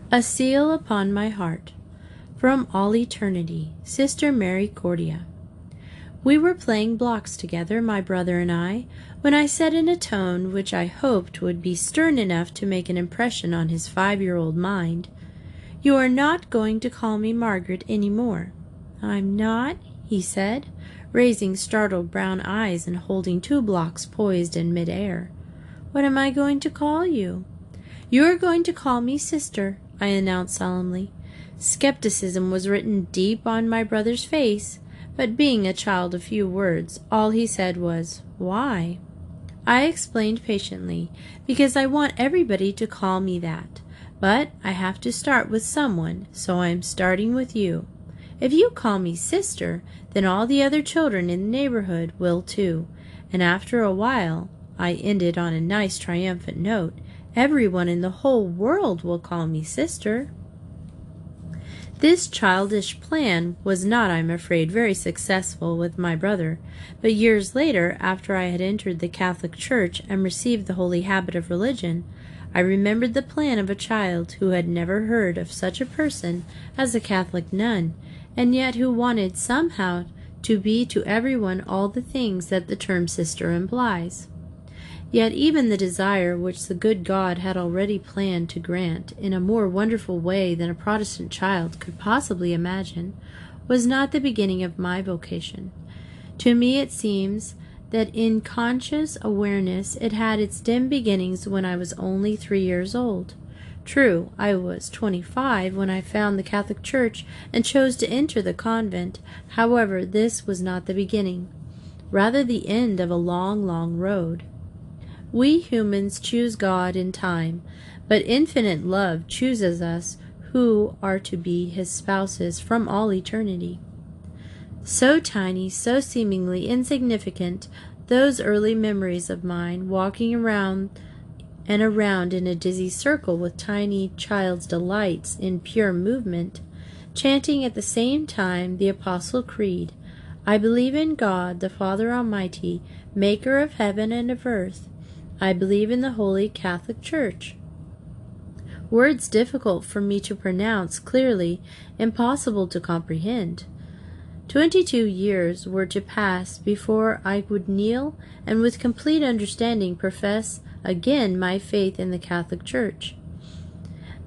A seal upon my heart. From all eternity, Sister Mary Cordia. We were playing blocks together, my brother and I, when I said in a tone which I hoped would be stern enough to make an impression on his 5-year-old mind, "You are not going to call me Margaret any more." "I'm not," he said, raising startled brown eyes and holding 2 blocks poised in mid-air. "What am I going to call you?" "You are going to call me sister," I announced solemnly. Skepticism was written deep on my brother's face, but being a child of few words, all he said was, "Why?" I explained patiently, "Because I want everybody to call me that. But I have to start with someone, so I am starting with you. If you call me sister, then all the other children in the neighborhood will too, and after a while," I ended on a nice triumphant note, "everyone in the whole world will call me sister." This childish plan was not, I'm afraid, very successful with my brother, but years later, after I had entered the Catholic Church and received the holy habit of religion, I remembered the plan of a child who had never heard of such a person as a Catholic nun, and yet who wanted somehow to be to everyone all the things that the term sister implies. Yet even the desire which the good God had already planned to grant in a more wonderful way than a Protestant child could possibly imagine was not the beginning of my vocation. To me it seems that in conscious awareness it had its dim beginnings when I was only 3 years old. True, I was 25 when I found the Catholic Church and chose to enter the convent. However, this was not the beginning, rather the end of a long, long road. We humans choose God in time, but infinite love chooses us who are to be his spouses from all eternity. So tiny, so seemingly insignificant, those early memories of mine, walking around and around in a dizzy circle with tiny child's delights in pure movement, chanting at the same time the Apostle Creed, "I believe in God, the Father Almighty, maker of heaven and of earth. I believe in the Holy Catholic Church." Words difficult for me to pronounce clearly, impossible to comprehend. 22 years were to pass before I would kneel and with complete understanding profess again my faith in the Catholic Church.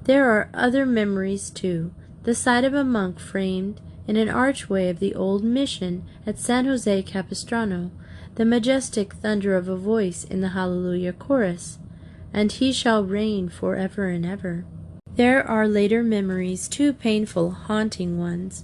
There are other memories too. The sight of a monk framed in an archway of the old mission at San Jose Capistrano, the majestic thunder of a voice in the Hallelujah chorus, "And he shall reign forever and ever." There are later memories, too painful, haunting ones,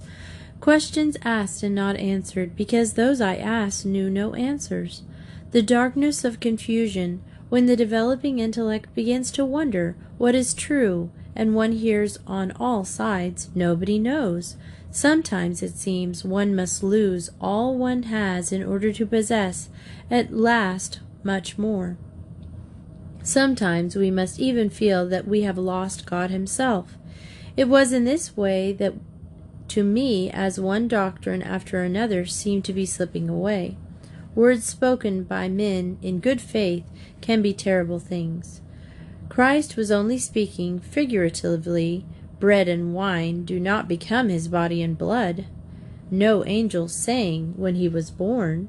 questions asked and not answered, because those I asked knew no answers. The darkness of confusion, when the developing intellect begins to wonder what is true, and one hears on all sides, "Nobody knows." Sometimes, it seems, one must lose all one has in order to possess, at last, much more. Sometimes we must even feel that we have lost God himself. It was in this way that, to me, as one doctrine after another seemed to be slipping away. Words spoken by men in good faith can be terrible things. Christ was only speaking figuratively. Bread and wine do not become his body and blood. No angel sang when he was born.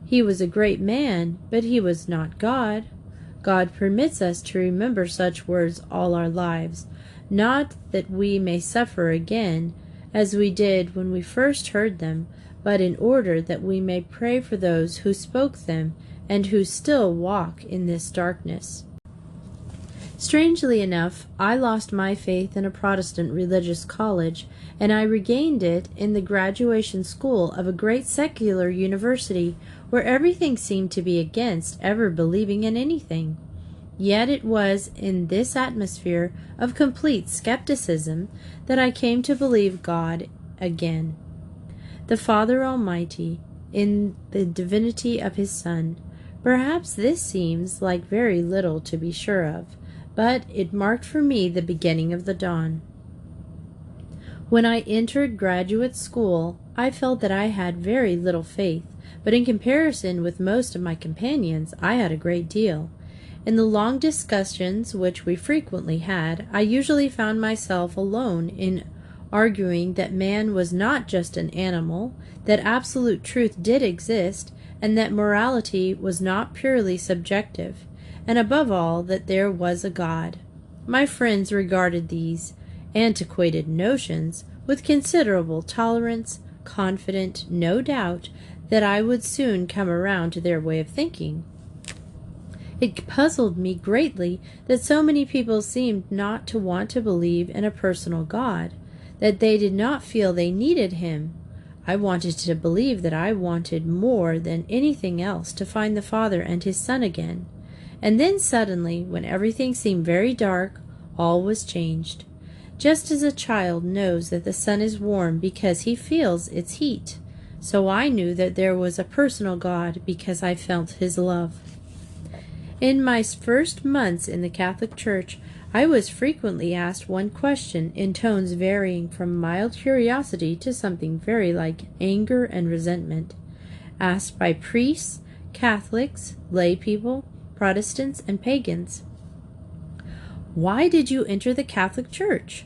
He was a great man, but he was not God. God permits us to remember such words all our lives, not that we may suffer again, as we did when we first heard them, but in order that we may pray for those who spoke them and who still walk in this darkness. Strangely enough, I lost my faith in a Protestant religious college, and I regained it in the graduation school of a great secular university, where everything seemed to be against ever believing in anything. Yet it was in this atmosphere of complete skepticism that I came to believe God again, the Father Almighty, in the divinity of his Son. Perhaps this seems like very little to be sure of, but it marked for me the beginning of the dawn. When I entered graduate school, I felt that I had very little faith, but in comparison with most of my companions, I had a great deal. In the long discussions which we frequently had, I usually found myself alone in arguing that man was not just an animal, that absolute truth did exist, and that morality was not purely subjective, and above all that there was a God. My friends regarded these antiquated notions with considerable tolerance, confident, no doubt, that I would soon come around to their way of thinking. It puzzled me greatly that so many people seemed not to want to believe in a personal God, that they did not feel they needed him. I wanted to believe that I wanted more than anything else to find the Father and his Son again. And then suddenly, when everything seemed very dark, all was changed. Just as a child knows that the sun is warm because he feels its heat, so I knew that there was a personal God because I felt his love. In my first months in the Catholic Church, I was frequently asked one question in tones varying from mild curiosity to something very like anger and resentment, asked by priests, Catholics, lay people, Protestants, and pagans. Why did you enter the Catholic Church?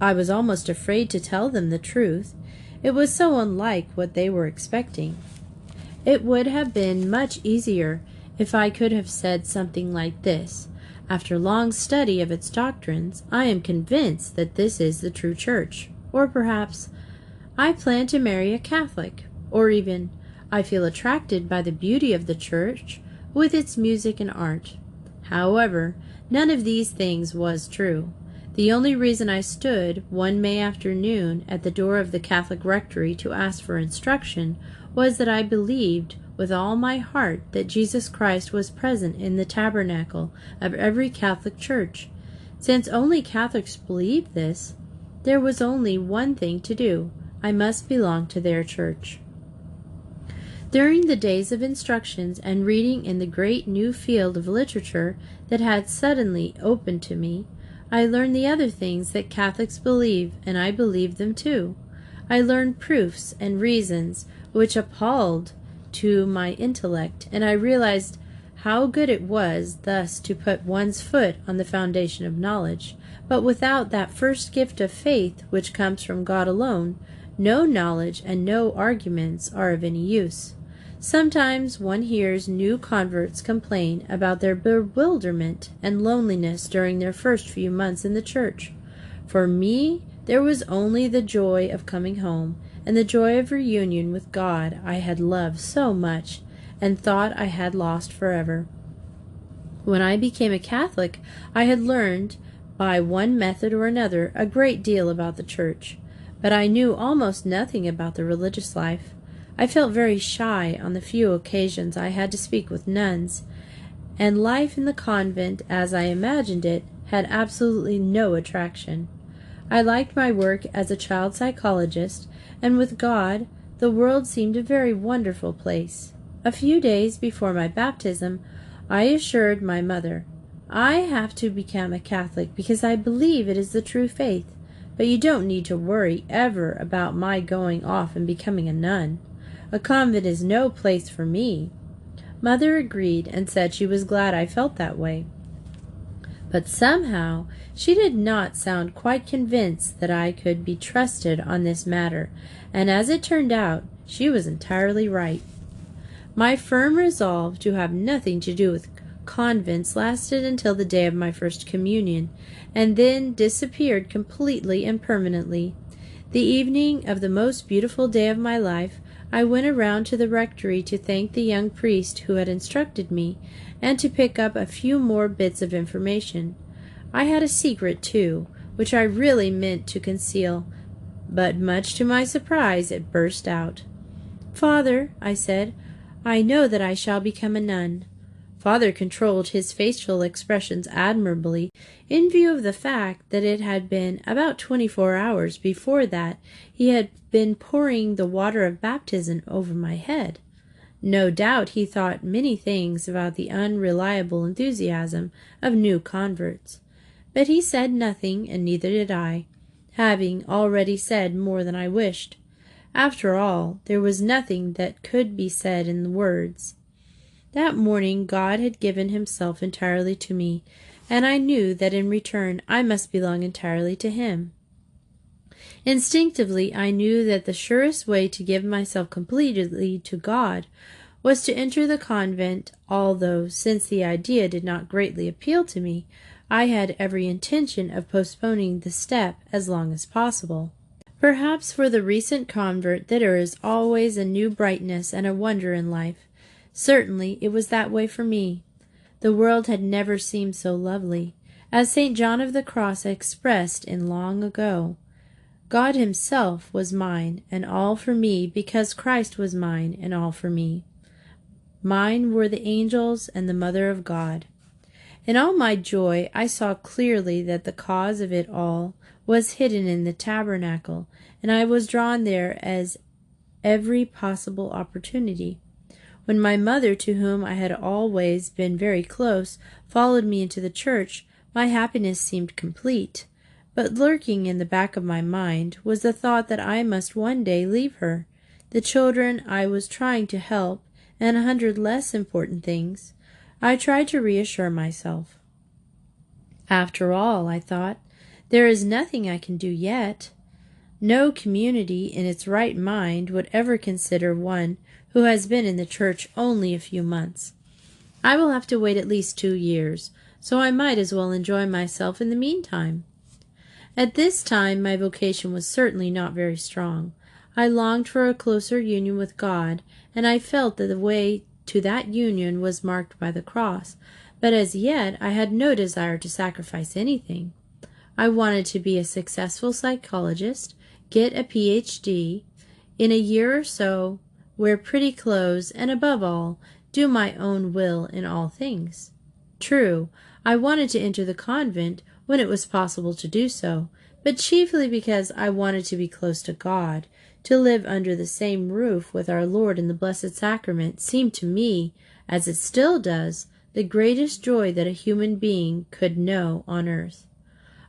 I was almost afraid to tell them the truth. It was so unlike what they were expecting. It would have been much easier if I could have said something like this: after long study of its doctrines, I am convinced that this is the true church. Or perhaps, I plan to marry a Catholic. Or even, I feel attracted by the beauty of the church with its music and art. However, none of these things was true. The only reason I stood one May afternoon at the door of the Catholic rectory to ask for instruction was that I believed with all my heart that Jesus Christ was present in the tabernacle of every Catholic church. Since only Catholics believed this, there was only one thing to do. I must belong to their church. During the days of instructions and reading in the great new field of literature that had suddenly opened to me, I learned the other things that Catholics believe, and I believed them too. I learned proofs and reasons which appalled to my intellect, and I realized how good it was thus to put one's foot on the foundation of knowledge. But without that first gift of faith which comes from God alone, no knowledge and no arguments are of any use. Sometimes one hears new converts complain about their bewilderment and loneliness during their first few months in the church. For me, there was only the joy of coming home, and the joy of reunion with God I had loved so much and thought I had lost forever. When I became a Catholic, I had learned, by one method or another, a great deal about the church, but I knew almost nothing about the religious life. I felt very shy on the few occasions I had to speak with nuns, and life in the convent, as I imagined it, had absolutely no attraction. I liked my work as a child psychologist, and with God, the world seemed a very wonderful place. A few days before my baptism, I assured my mother, "I have to become a Catholic because I believe it is the true faith, but you don't need to worry ever about my going off and becoming a nun. A convent is no place for me." Mother agreed and said she was glad I felt that way. But somehow she did not sound quite convinced that I could be trusted on this matter, and as it turned out, she was entirely right. My firm resolve to have nothing to do with convents lasted until the day of my first communion, and then disappeared completely and permanently. The evening of the most beautiful day of my life, I went around to the rectory to thank the young priest who had instructed me, and to pick up a few more bits of information. I had a secret, too, which I really meant to conceal, but much to my surprise it burst out. "Father," I said, "I know that I shall become a nun." Father controlled his facial expressions admirably, in view of the fact that it had been about 24 hours before that he had been pouring the water of baptism over my head. No doubt he thought many things about the unreliable enthusiasm of new converts, but he said nothing, and neither did I, having already said more than I wished. After all, there was nothing that could be said in words. That morning God had given himself entirely to me, and I knew that in return I must belong entirely to him. Instinctively I knew that the surest way to give myself completely to God was to enter the convent, although, since the idea did not greatly appeal to me, I had every intention of postponing the step as long as possible. Perhaps for the recent convert there is always a new brightness and a wonder in life. Certainly it was that way for me. The world had never seemed so lovely. As St. John of the Cross expressed in long ago, God himself was mine, and all for me, because Christ was mine, and all for me. Mine were the angels and the Mother of God. In all my joy I saw clearly that the cause of it all was hidden in the tabernacle, and I was drawn there as every possible opportunity. When my mother, to whom I had always been very close, followed me into the church, my happiness seemed complete. But lurking in the back of my mind was the thought that I must one day leave her, the children I was trying to help, and 100 less important things. I tried to reassure myself. After all, I thought, there is nothing I can do yet. No community in its right mind would ever consider one who has been in the church only a few months. I will have to wait at least 2 years, so I might as well enjoy myself in the meantime. At this time my vocation was certainly not very strong. I longed for a closer union with God, and I felt that the way to that union was marked by the cross, but as yet I had no desire to sacrifice anything. I wanted to be a successful psychologist, get a Ph.D., in a year or so, wear pretty clothes, and above all, do my own will in all things. True, I wanted to enter the convent when it was possible to do so, but chiefly because I wanted to be close to God. To live under the same roof with our Lord in the Blessed Sacrament seemed to me, as it still does, the greatest joy that a human being could know on earth.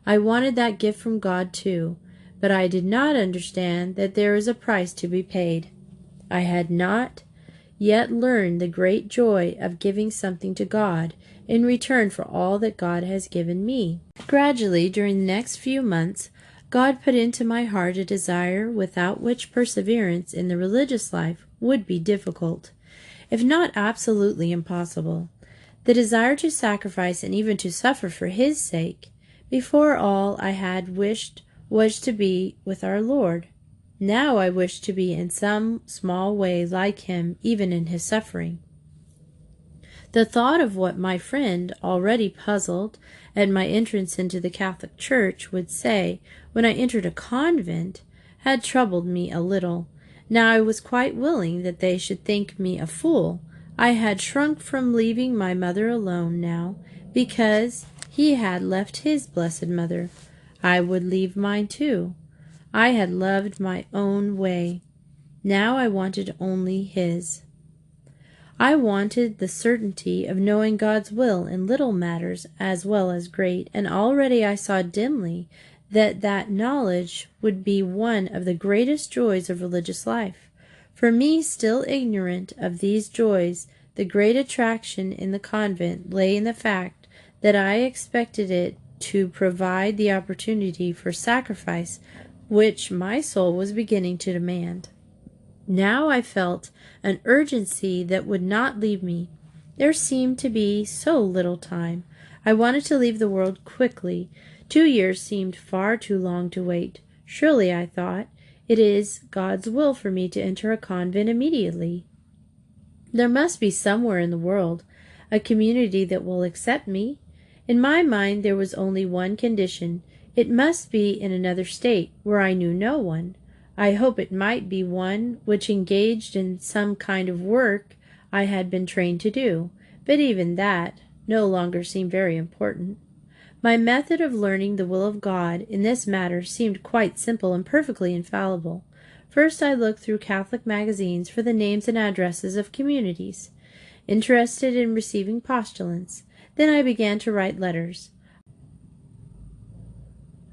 I wanted that gift from God too, but I did not understand that there is a price to be paid. I had not yet learned the great joy of giving something to God in return for all that God has given me. Gradually, during the next few months, God put into my heart a desire without which perseverance in the religious life would be difficult, if not absolutely impossible. The desire to sacrifice and even to suffer for His sake. Before all I had wished was to be with our Lord. Now I wish to be in some small way like Him, even in His suffering. The thought of what my friend, already puzzled at my entrance into the Catholic Church, would say when I entered a convent had troubled me a little. Now I was quite willing that they should think me a fool. I had shrunk from leaving my mother alone now, because he had left his blessed mother. I would leave mine too. I had loved my own way. Now I wanted only his. I wanted the certainty of knowing God's will in little matters as well as great, and already I saw dimly that knowledge would be one of the greatest joys of religious life. For me, still ignorant of these joys, the great attraction in the convent lay in the fact that I expected it to provide the opportunity for sacrifice which my soul was beginning to demand. Now I felt an urgency that would not leave me. There seemed to be so little time. I wanted to leave the world quickly. 2 years seemed far too long to wait. Surely, I thought, it is God's will for me to enter a convent immediately. There must be somewhere in the world a community that will accept me. In my mind there was only one condition. It must be in another state, where I knew no one. I hope it might be one which engaged in some kind of work I had been trained to do, but even that no longer seemed very important. My method of learning the will of God in this matter seemed quite simple and perfectly infallible. First I looked through Catholic magazines for the names and addresses of communities, interested in receiving postulants. Then I began to write letters.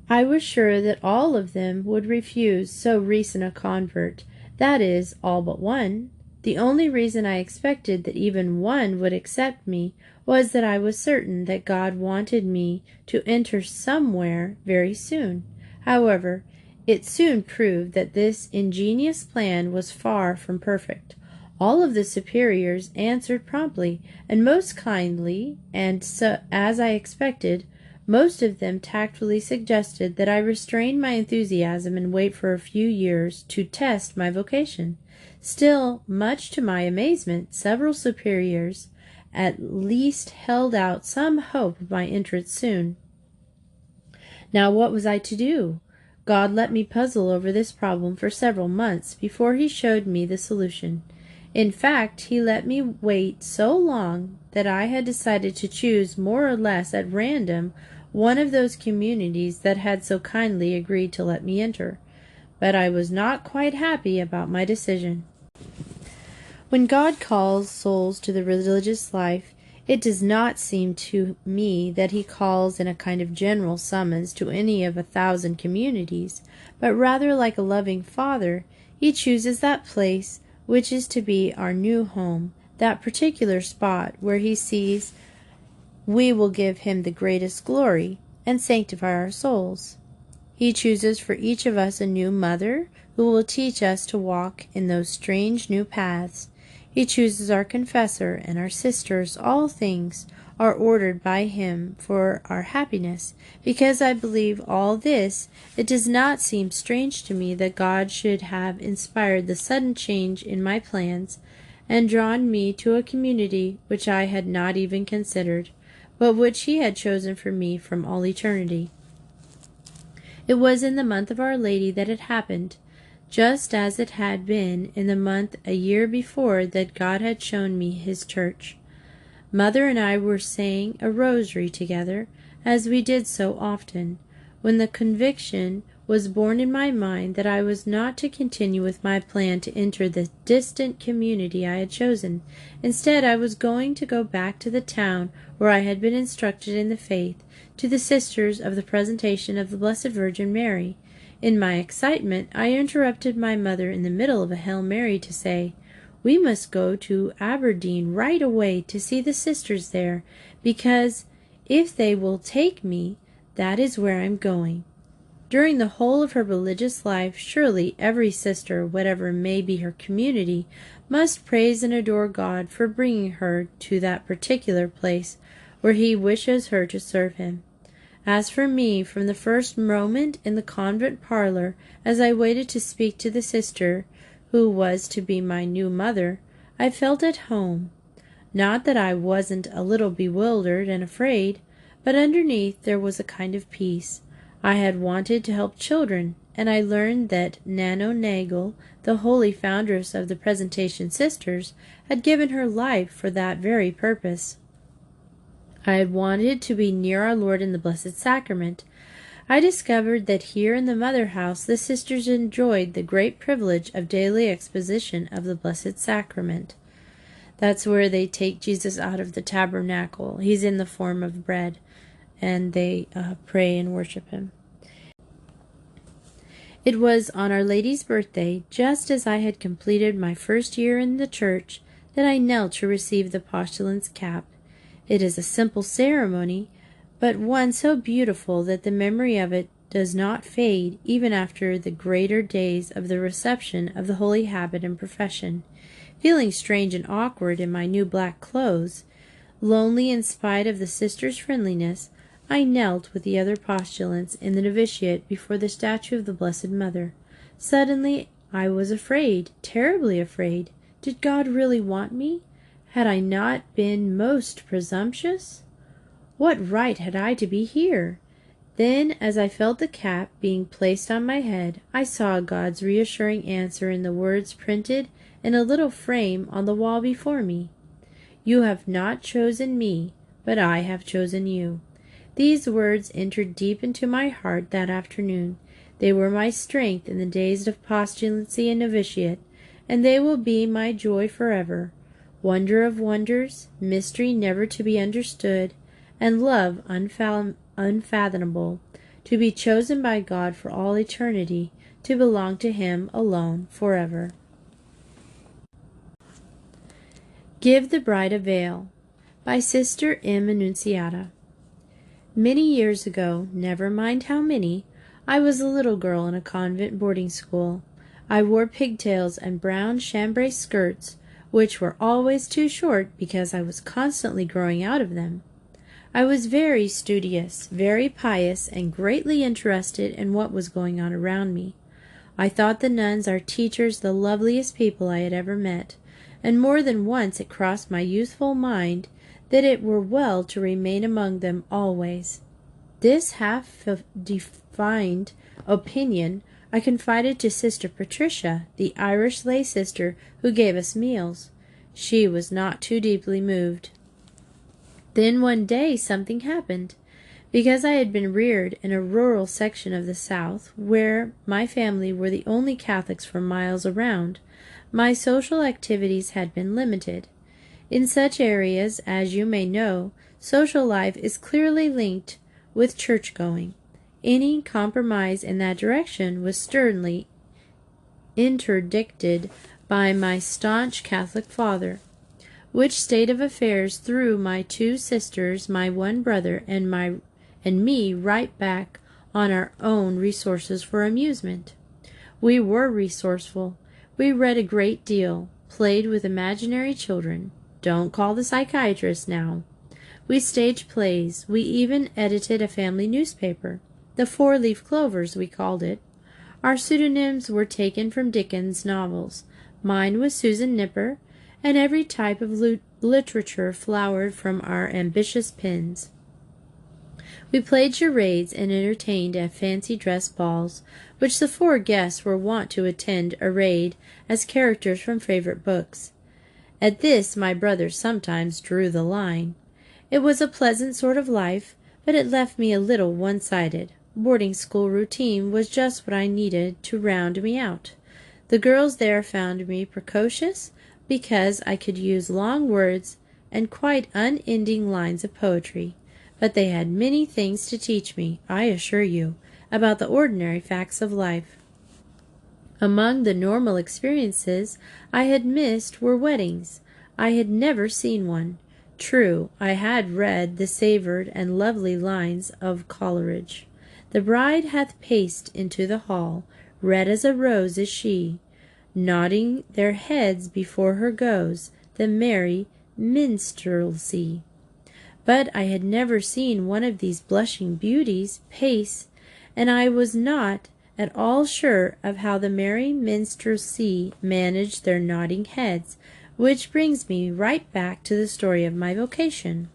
I was sure that all of them would refuse so recent a convert, that is, all but one. The only reason I expected that even one would accept me was that I was certain that God wanted me to enter somewhere very soon. However, it soon proved that this ingenious plan was far from perfect. All of the superiors answered promptly and most kindly, and so, as I expected, most of them tactfully suggested that I restrain my enthusiasm and wait for a few years to test my vocation. Still, much to my amazement, several superiors at least held out some hope of my entrance soon. Now what was I to do? God let me puzzle over this problem for several months before he showed me the solution. In fact, he let me wait so long that I had decided to choose more or less at random one of those communities that had so kindly agreed to let me enter. But I was not quite happy about my decision. When God calls souls to the religious life, it does not seem to me that he calls in a kind of general summons to any of 1,000 communities, but rather like a loving father, he chooses that place which is to be our new home, that particular spot where he sees we will give him the greatest glory and sanctify our souls. He chooses for each of us a new mother who will teach us to walk in those strange new paths. He chooses our confessor and our sisters. All things are ordered by him for our happiness. Because I believe all this, it does not seem strange to me that God should have inspired the sudden change in my plans and drawn me to a community which I had not even considered, but which he had chosen for me from all eternity. It was in the month of Our Lady that it happened, just as it had been in the month a year before that God had shown me his church. Mother and I were saying a rosary together, as we did so often, when the conviction was born in my mind that I was not to continue with my plan to enter the distant community I had chosen. Instead, I was going to go back to the town where I had been instructed in the faith, to the sisters of the Presentation of the Blessed Virgin Mary. In my excitement, I interrupted my mother in the middle of a Hail Mary to say, "We must go to Aberdeen right away to see the sisters there, because if they will take me, that is where I'm going." During the whole of her religious life, surely every sister, whatever may be her community, must praise and adore God for bringing her to that particular place where he wishes her to serve him. As for me, from the first moment in the convent parlor, as I waited to speak to the sister who was to be my new mother, I felt at home. Not that I wasn't a little bewildered and afraid, but underneath there was a kind of peace. I had wanted to help children, and I learned that Nano Nagel, the holy foundress of the Presentation Sisters, had given her life for that very purpose. I had wanted to be near our Lord in the Blessed Sacrament. I discovered that here in the Mother House the sisters enjoyed the great privilege of daily exposition of the Blessed Sacrament. That's where they take Jesus out of the tabernacle. He's in the form of bread, and they pray and worship him. It was on Our Lady's birthday, just as I had completed my first year in the church, that I knelt to receive the postulant's cap. It is a simple ceremony, but one so beautiful that the memory of it does not fade even after the greater days of the reception of the holy habit and profession. Feeling strange and awkward in my new black clothes, lonely in spite of the sisters' friendliness, I knelt with the other postulants in the novitiate before the statue of the Blessed Mother. Suddenly I was afraid, terribly afraid. Did God really want me? Had I not been most presumptuous? What right had I to be here? Then, as I felt the cap being placed on my head, I saw God's reassuring answer in the words printed in a little frame on the wall before me. "You have not chosen me, but I have chosen you." These words entered deep into my heart that afternoon. They were my strength in the days of postulancy and novitiate, and they will be my joy forever. Wonder of wonders, mystery never to be understood, and love unfathomable, to be chosen by God for all eternity, to belong to him alone forever. Give the Bride a Veil by Sister M. Annunziata. Many years ago, never mind how many, I was a little girl in a convent boarding school. I wore pigtails and brown chambray skirts, which were always too short because I was constantly growing out of them. I was very studious, very pious, and greatly interested in what was going on around me. I thought the nuns, our teachers, the loveliest people I had ever met, and more than once it crossed my youthful mind that it were well to remain among them always. This half-defined opinion I confided to Sister Patricia, the Irish lay sister who gave us meals. She was not too deeply moved. Then one day something happened. Because I had been reared in a rural section of the South, where my family were the only Catholics for miles around, my social activities had been limited. In such areas, as you may know, social life is clearly linked with church-going. Any compromise in that direction was sternly interdicted by my staunch Catholic father, which state of affairs threw my two sisters, my one brother, and me right back on our own resources for amusement. We were resourceful. We read a great deal, played with imaginary children. Don't call the psychiatrist now. We staged plays. We even edited a family newspaper. The Four-Leaf Clovers, we called it. Our pseudonyms were taken from Dickens' novels. Mine was Susan Nipper, and every type of literature flowered from our ambitious pens. We played charades and entertained at fancy dress balls, which the four guests were wont to attend arrayed as characters from favorite books. At this my brother sometimes drew the line. It was a pleasant sort of life, but it left me a little one-sided. Boarding school routine was just what I needed to round me out. The girls there found me precocious because I could use long words and quite unending lines of poetry. But they had many things to teach me, I assure you, about the ordinary facts of life. Among the normal experiences I had missed were weddings. I had never seen one. True, I had read the savoured and lovely lines of Coleridge. The bride hath paced into the hall, red as a rose is she, nodding their heads before her goes the merry minstrelsy. But I had never seen one of these blushing beauties pace, and I was not at all sure of how the merry minstrelsy managed their nodding heads, which brings me right back to the story of my vocation.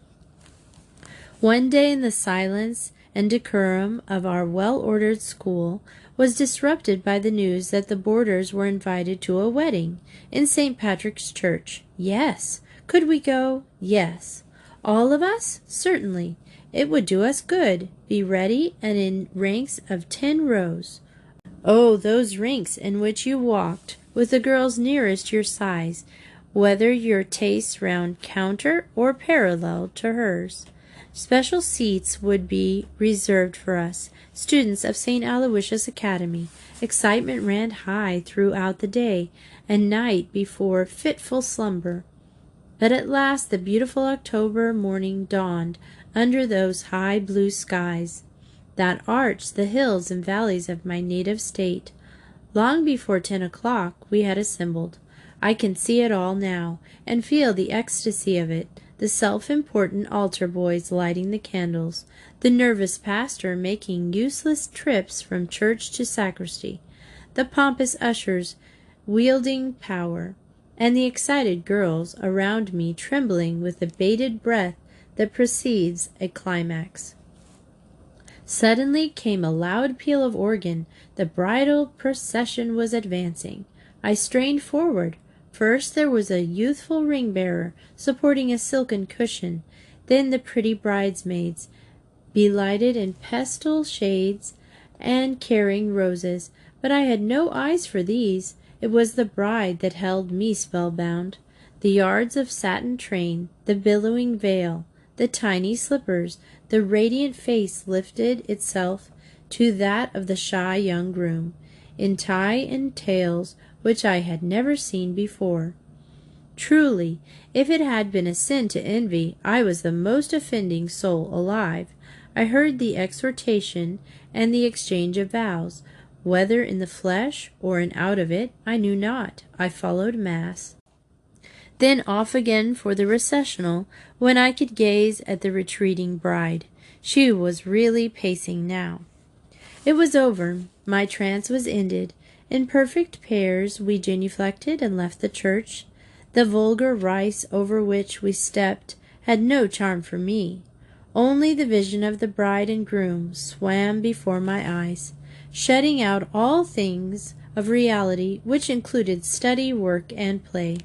One day in the silence and decorum of our well-ordered school was disrupted by the news that the boarders were invited to a wedding in St. Patrick's Church. Yes. Could we go? Yes. All of us? Certainly. It would do us good. Be ready and in ranks of 10 rows. Oh, those ranks in which you walked, with the girls nearest your size, whether your tastes round counter or parallel to hers. Special seats would be reserved for us, students of St. Aloysius Academy. Excitement ran high throughout the day and night before fitful slumber. But at last the beautiful October morning dawned under those high blue skies that arched the hills and valleys of my native state. Long before 10 o'clock we had assembled. I can see it all now, and feel the ecstasy of it, the self-important altar boys lighting the candles, the nervous pastor making useless trips from church to sacristy, the pompous ushers wielding power, and the excited girls around me trembling with the bated breath that precedes a climax. Suddenly came a loud peal of organ. The bridal procession was advancing. I strained forward. First there was a youthful ring-bearer supporting a silken cushion, then the pretty bridesmaids, belighted in pastel shades and carrying roses. But I had no eyes for these. It was the bride that held me spellbound. The yards of satin train, the billowing veil, the tiny slippers, the radiant face lifted itself to that of the shy young groom, in tie and tails which I had never seen before. Truly, if it had been a sin to envy, I was the most offending soul alive. I heard the exhortation and the exchange of vows. Whether in the flesh or in out of it, I knew not. I followed Mass. Then off again for the recessional, when I could gaze at the retreating bride. She was really pacing now. It was over. My trance was ended. In perfect pairs we genuflected and left the church. The vulgar rice over which we stepped had no charm for me. Only the vision of the bride and groom swam before my eyes, shutting out all things of reality, which included study, work, and play.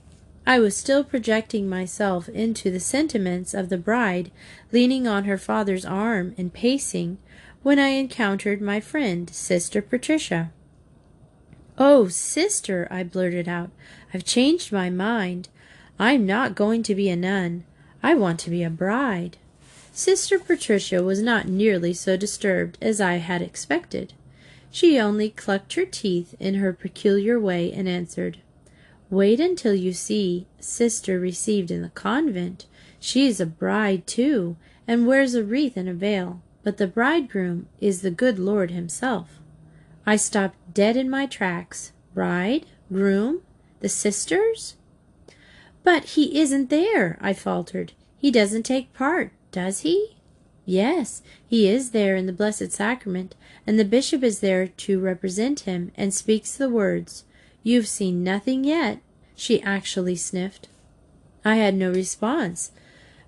I was still projecting myself into the sentiments of the bride, leaning on her father's arm and pacing, when I encountered my friend, Sister Patricia. "Oh, sister," I blurted out, "I've changed my mind. I'm not going to be a nun. I want to be a bride." Sister Patricia was not nearly so disturbed as I had expected. She only clucked her teeth in her peculiar way and answered, "Wait until you see Sister received in the convent. She is a bride, too, and wears a wreath and a veil, but the bridegroom is the good Lord himself." I stopped dead in my tracks. Bride? Groom? The sisters? "But he isn't there," I faltered. "He doesn't take part, does he?" "Yes, he is there in the Blessed Sacrament, and the bishop is there to represent him, and speaks the words. You've seen nothing yet." She actually sniffed. I had no response,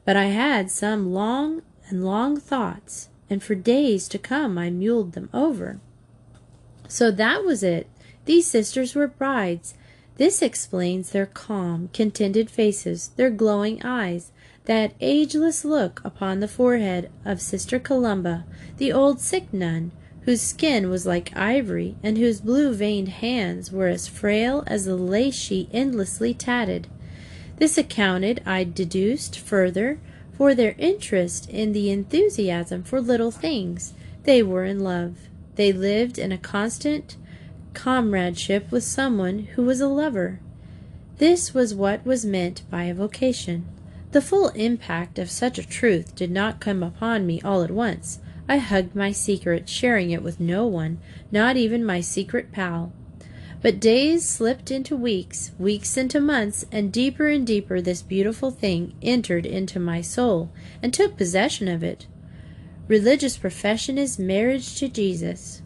but I had some long thoughts, and for days to come I muled them over. So that was it. These sisters were brides. This explains their calm, contented faces, their glowing eyes, that ageless look upon the forehead of Sister Columba, the old sick nun, whose skin was like ivory, and whose blue-veined hands were as frail as the lace she endlessly tatted. This accounted, I deduced further, for their interest in the enthusiasm for little things. They were in love. They lived in a constant comradeship with someone who was a lover. This was what was meant by a vocation. The full impact of such a truth did not come upon me all at once. I hugged my secret, sharing it with no one, not even my secret pal. But days slipped into weeks, weeks into months, and deeper this beautiful thing entered into my soul and took possession of it. Religious profession is marriage to Jesus.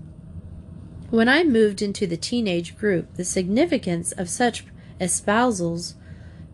When I moved into the teenage group, the significance of such espousals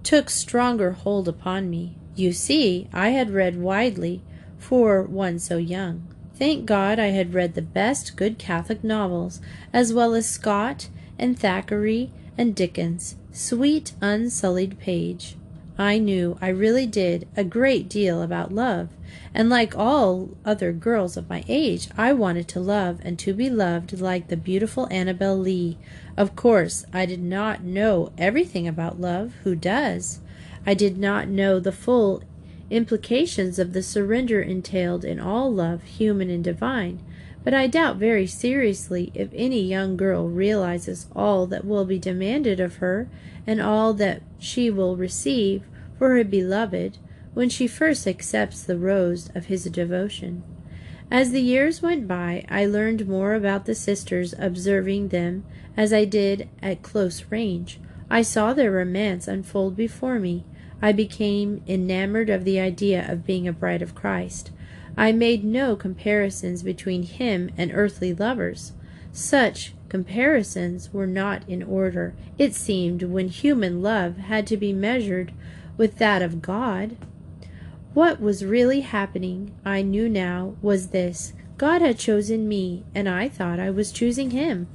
took stronger hold upon me. You see, I had read widely for one so young. Thank God I had read the best good Catholic novels, as well as Scott and Thackeray and Dickens, sweet unsullied page. I knew, I really did, a great deal about love, and like all other girls of my age, I wanted to love and to be loved like the beautiful Annabel Lee. Of course, I did not know everything about love. Who does? I did not know the full implications of the surrender entailed in all love, human and divine, but I doubt very seriously if any young girl realizes all that will be demanded of her and all that she will receive for her beloved when she first accepts the rose of his devotion. As the years went by, I learned more about the sisters, observing them as I did at close range. I saw their romance unfold before me. I became enamored of the idea of being a bride of Christ. I made no comparisons between him and earthly lovers. Such comparisons were not in order, it seemed, when human love had to be measured with that of God. What was really happening, I knew now, was this: God had chosen me, and I thought I was choosing him.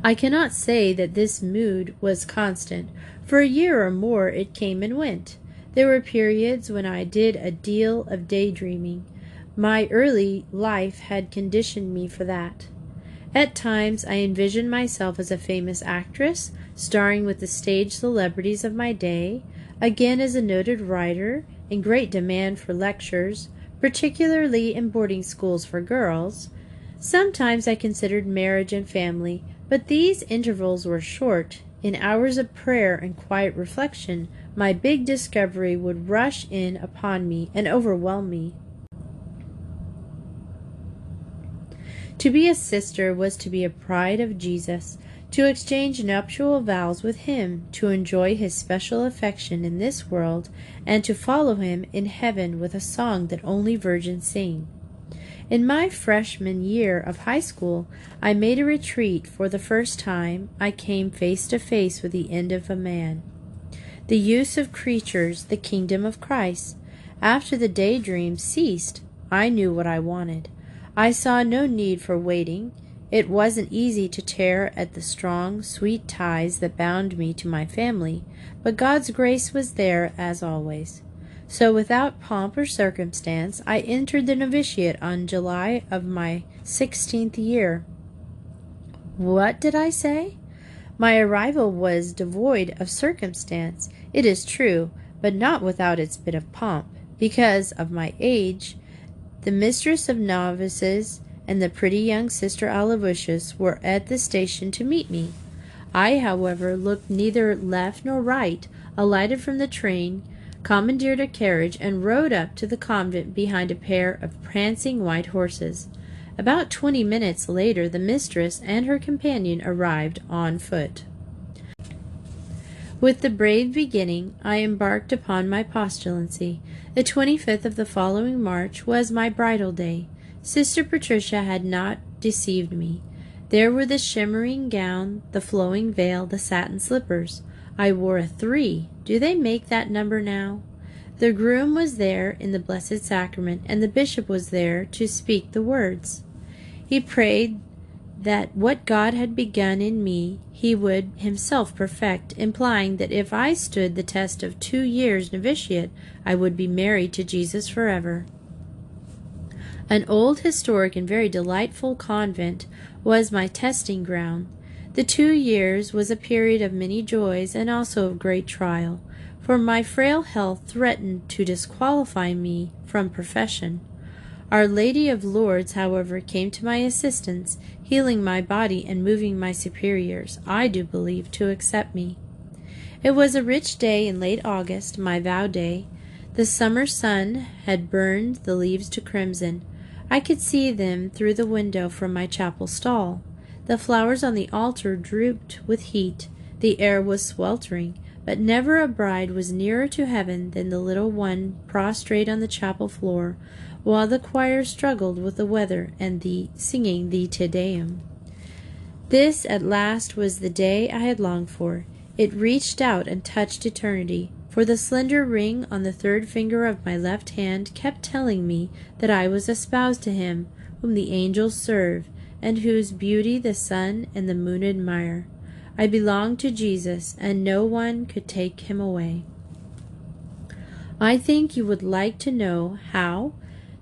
I cannot say that this mood was constant. For a year or more it came and went. There were periods when I did a deal of daydreaming. My early life had conditioned me for that. At times I envisioned myself as a famous actress, starring with the stage celebrities of my day, again as a noted writer, in great demand for lectures, particularly in boarding schools for girls. Sometimes I considered marriage and family, but these intervals were short. In hours of prayer and quiet reflection, my big discovery would rush in upon me and overwhelm me. To be a sister was to be a bride of Jesus, to exchange nuptial vows with him, to enjoy his special affection in this world, and to follow him in heaven with a song that only virgins sing. In my freshman year of high school, I made a retreat. For the first time, I came face to face with the end of a man. The use of creatures, the kingdom of Christ. After the daydream ceased, I knew what I wanted. I saw no need for waiting. It wasn't easy to tear at the strong, sweet ties that bound me to my family, but God's grace was there as always. So without pomp or circumstance, I entered the novitiate on July of my 16th year. What did I say? My arrival was devoid of circumstance, it is true, but not without its bit of pomp, because of my age. The mistress of novices and the pretty young sister Alavucius were at the station to meet me. I, however, looked neither left nor right, alighted from the train, commandeered a carriage, and rode up to the convent behind a pair of prancing white horses. About 20 minutes later, the mistress and her companion arrived on foot. With the brave beginning, I embarked upon my postulancy. The 25th of the following March was my bridal day. Sister Patricia had not deceived me. There were the shimmering gown, the flowing veil, the satin slippers. I wore a 3. Do they make that number now? The groom was there in the Blessed Sacrament, and the bishop was there to speak the words. He prayed that what God had begun in me, he would himself perfect, implying that if I stood the test of 2 years' novitiate, I would be married to Jesus forever. An old, historic, and very delightful convent was my testing ground. The 2 years was a period of many joys and also of great trial, for my frail health threatened to disqualify me from profession. Our Lady of Lourdes, however, came to my assistance, healing my body and moving my superiors, I do believe, to accept me. It was a rich day in late August, my vow day. The summer sun had burned the leaves to crimson. I could see them through the window from my chapel stall. The flowers on the altar drooped with heat. The air was sweltering, but never a bride was nearer to heaven than the little one prostrate on the chapel floor, while the choir struggled with the weather and singing the Te Deum. This at last was the day I had longed for. It reached out and touched eternity, for the slender ring on the 3rd finger of my left hand kept telling me that I was espoused to him whom the angels serve, and whose beauty the sun and the moon admire. I belonged to Jesus, and no one could take him away. I think you would like to know how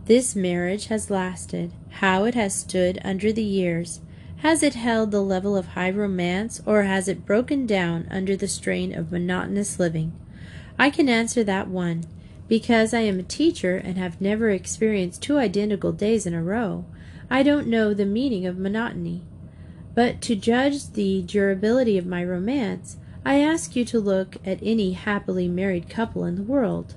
this marriage has lasted, how it has stood under the years. Has it held the level of high romance, or has it broken down under the strain of monotonous living? I can answer that one, because I am a teacher and have never experienced 2 identical days in a row. I don't know the meaning of monotony. But to judge the durability of my romance, I ask you to look at any happily married couple in the world.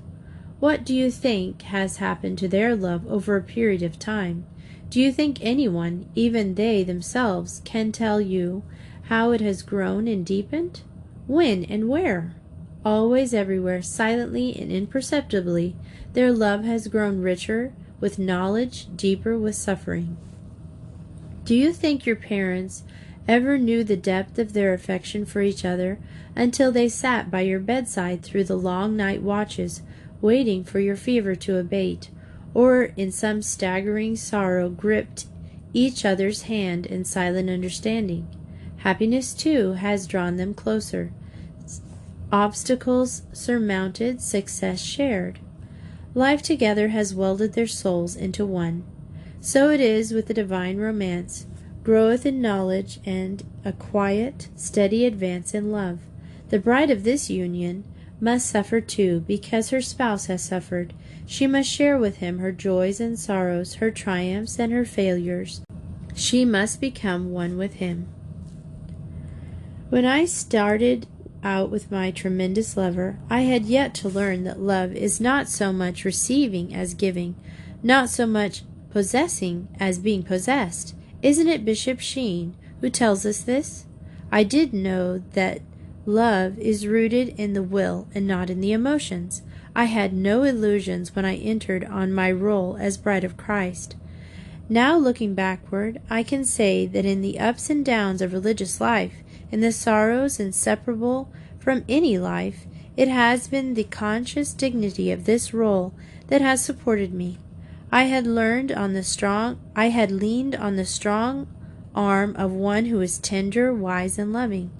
What do you think has happened to their love over a period of time? Do you think anyone, even they themselves, can tell you how it has grown and deepened? When and where? Always, everywhere, silently and imperceptibly, their love has grown richer with knowledge, deeper with suffering. Do you think your parents ever knew the depth of their affection for each other until they sat by your bedside through the long night watches, waiting for your fever to abate, or in some staggering sorrow gripped each other's hand in silent understanding? Happiness, too, has drawn them closer. Obstacles surmounted, success shared. Life together has welded their souls into one. So it is with the divine romance, groweth in knowledge and a quiet, steady advance in love. The bride of this union must suffer too, because her spouse has suffered. She must share with him her joys and sorrows, her triumphs and her failures. She must become one with him. When I started out with my tremendous lover, I had yet to learn that love is not so much receiving as giving, not so much possessing as being possessed. Isn't it Bishop Sheen who tells us this? I did know that love is rooted in the will and not in the emotions. I had no illusions when I entered on my role as bride of Christ. Now, looking backward, I can say that in the ups and downs of religious life, in the sorrows inseparable from any life, it has been the conscious dignity of this role that has supported me. I had leaned on the strong arm of one who is tender, wise, and loving.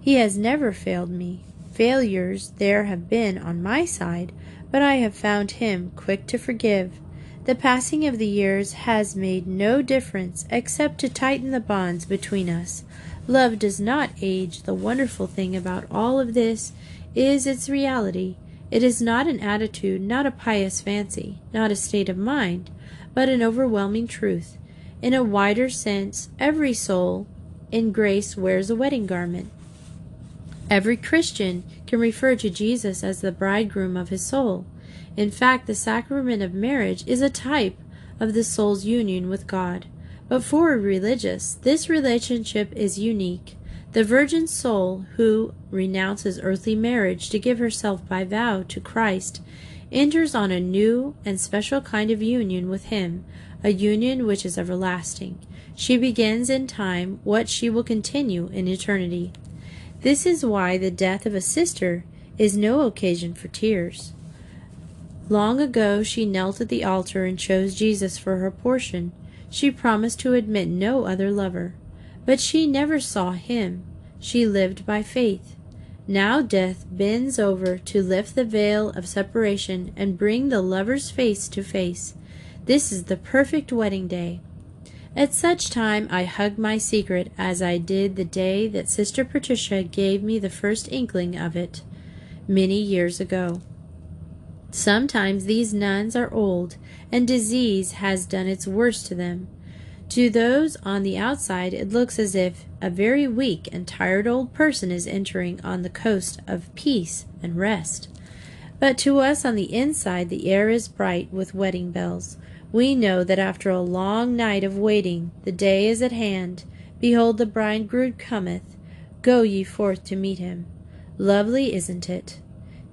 He has never failed me. Failures there have been on my side, but I have found him quick to forgive. The passing of the years has made no difference except to tighten the bonds between us. Love does not age. The wonderful thing about all of this is its reality. It is not an attitude, not a pious fancy, not a state of mind, but an overwhelming truth. In a wider sense, every soul in grace wears a wedding garment. Every Christian can refer to Jesus as the bridegroom of his soul. In fact, the sacrament of marriage is a type of the soul's union with God. But for a religious, this relationship is unique. The virgin soul who renounces earthly marriage to give herself by vow to Christ enters on a new and special kind of union with him, a union which is everlasting. She begins in time what she will continue in eternity. This is why the death of a sister is no occasion for tears. Long ago she knelt at the altar and chose Jesus for her portion. She promised to admit no other lover. But she never saw him. She lived by faith. Now death bends over to lift the veil of separation and bring the lovers face to face. This is the perfect wedding day. At such time I hug my secret as I did the day that Sister Patricia gave me the first inkling of it, many years ago. Sometimes these nuns are old, and disease has done its worst to them. To those on the outside it looks as if a very weak and tired old person is entering on the coast of peace and rest. But to us on the inside the air is bright with wedding bells. We know that after a long night of waiting, the day is at hand. Behold, the bridegroom cometh. Go ye forth to meet him. Lovely, isn't it?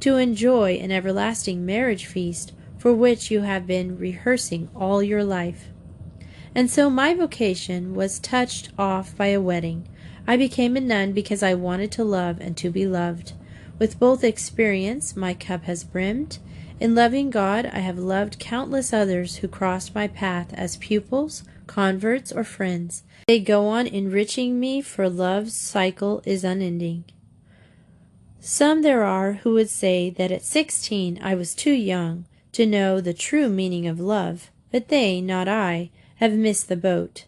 To enjoy an everlasting marriage feast for which you have been rehearsing all your life. And so my vocation was touched off by a wedding. I became a nun because I wanted to love and to be loved. With both experience, my cup has brimmed. In loving God, I have loved countless others who crossed my path as pupils, converts, or friends. They go on enriching me, for love's cycle is unending. Some there are who would say that at 16 I was too young to know the true meaning of love, but they, not I, have missed the boat.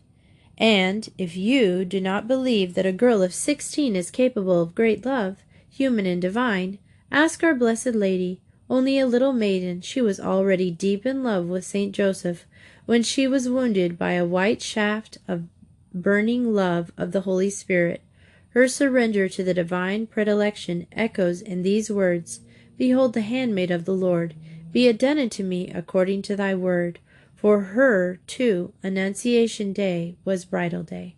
And if you do not believe that a girl of 16 is capable of great love, human and divine, ask our Blessed Lady. Only a little maiden, she was already deep in love with Saint Joseph when she was wounded by a white shaft of burning love of the Holy Spirit. Her surrender to the divine predilection echoes in these words, Behold the handmaid of the Lord, be it done unto me according to thy word. For her, too, Annunciation Day was bridal day.